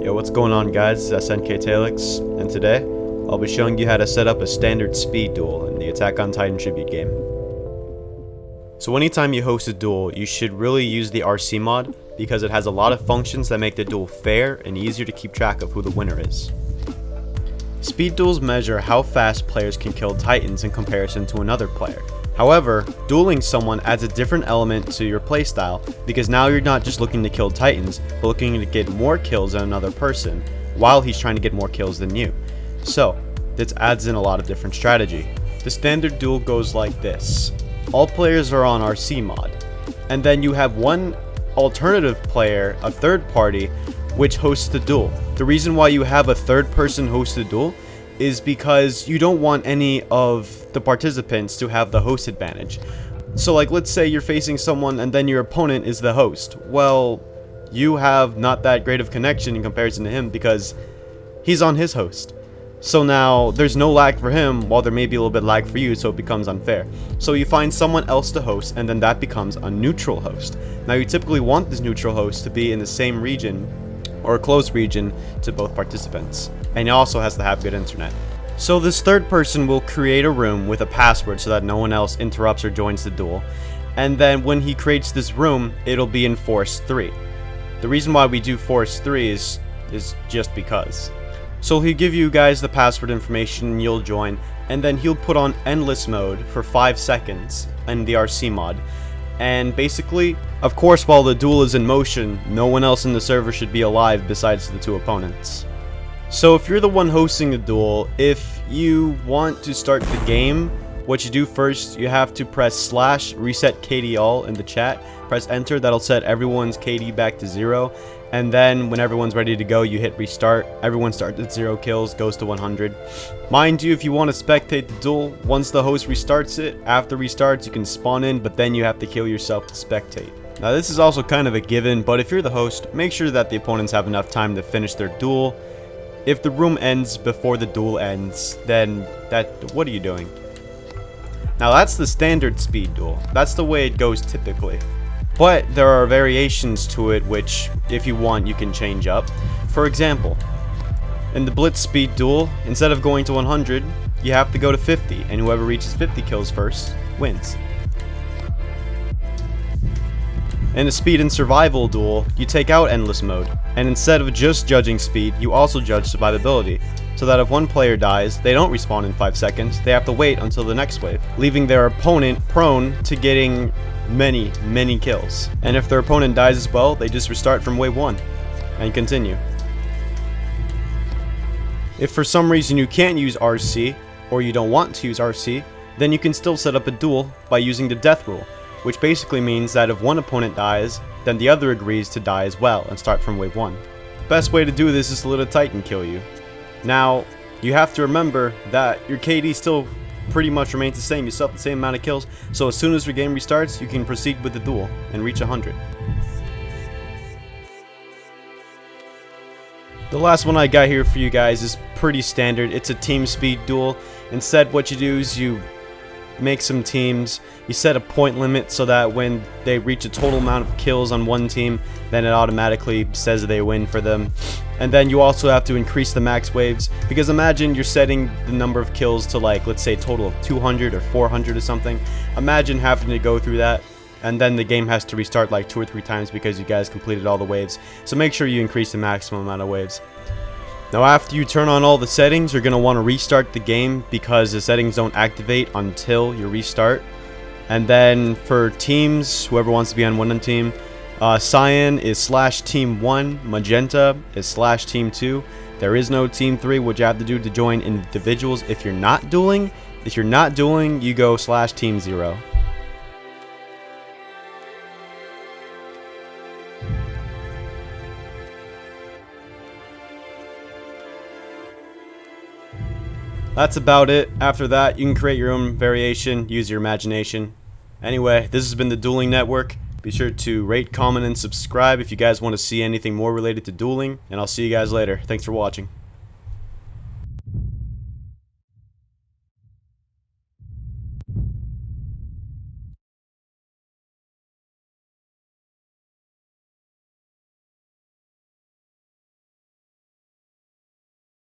Yo, what's going on guys, it's SnK Tailex, and today, I'll be showing you how to set up a standard speed duel in the Attack on Titan tribute game. So anytime you host a duel, you should really use the RC mod, because it has a lot of functions that make the duel fair and easier to keep track of who the winner is. Speed duels measure how fast players can kill titans in comparison to another player. However, dueling someone adds a different element to your playstyle, because now you're not just looking to kill titans, but looking to get more kills than another person, while he's trying to get more kills than you. So, this adds in a lot of different strategy. The standard duel goes like this. All players are on RC mod, and then you have one alternative player, a third party, which hosts the duel. The reason why you have a third person host the duel is because you don't want any of the participants to have the host advantage. So like, let's say you're facing someone and then your opponent is the host. Well, you have not that great of connection in comparison to him because he's on his host. So now there's no lag for him while there may be a little bit lag for you, so it becomes unfair. So you find someone else to host, and then that becomes a neutral host. Now you typically want this neutral host to be in the same region or a close region to both participants, and it also has to have good internet. So this third person will create a room with a password so that no one else interrupts or joins the duel, and then when he creates this room, it'll be in Force 3. The reason why we do Force 3 is just because. So he'll give you guys the password information and you'll join, and then he'll put on endless mode for 5 seconds in the RC mod. And basically, of course, while the duel is in motion, no one else in the server should be alive besides the two opponents. So if you're the one hosting the duel, if you want to start the game, what you do first, you have to press / reset KD all in the chat, press enter, that'll set everyone's KD back to 0, and then when everyone's ready to go, you hit restart, everyone starts at 0 kills, goes to 100. Mind you, if you want to spectate the duel, once the host restarts it, after restarts you can spawn in, but then you have to kill yourself to spectate. Now this is also kind of a given, but if you're the host, make sure that the opponents have enough time to finish their duel. If the room ends before the duel ends, then what are you doing? Now that's the standard speed duel. That's the way it goes typically. But there are variations to it which, if you want, you can change up. For example, in the Blitz speed duel, instead of going to 100, you have to go to 50, and whoever reaches 50 kills first wins. In the speed and survival duel, you take out endless mode, and instead of just judging speed, you also judge survivability, so that if one player dies, they don't respawn in 5 seconds, they have to wait until the next wave, leaving their opponent prone to getting many kills. And if their opponent dies as well, they just restart from wave 1 and continue. If for some reason you can't use RC, or you don't want to use RC, then you can still set up a duel by using the death rule, which basically means that if one opponent dies, then the other agrees to die as well and start from wave 1. The best way to do this is to let a Titan kill you. Now, you have to remember that your KD still pretty much remains the same, you still have the same amount of kills, so as soon as your game restarts, you can proceed with the duel and reach 100. The last one I got here for you guys is pretty standard. It's a team speed duel. Instead, what you do is you make some teams, you set a point limit so that when they reach a total amount of kills on one team, then it automatically says they win for them. And then you also have to increase the max waves, because imagine you're setting the number of kills to, like, let's say a total of 200 or 400 or something. Imagine having to go through that, and then the game has to restart like 2 or 3 times because you guys completed all the waves. So make sure you increase the maximum amount of waves. Now after you turn on all the settings, you're going to want to restart the game because the settings don't activate until you restart. And then for teams, whoever wants to be on one team, cyan is /team1, magenta is /team2. There is no team 3, which you have to do to join individuals if you're not dueling. If you're not dueling, you go /team0. That's about it. After that, you can create your own variation, use your imagination. Anyway, this has been the Dueling Network. Be sure to rate, comment, and subscribe if you guys want to see anything more related to dueling, and I'll see you guys later. Thanks for watching.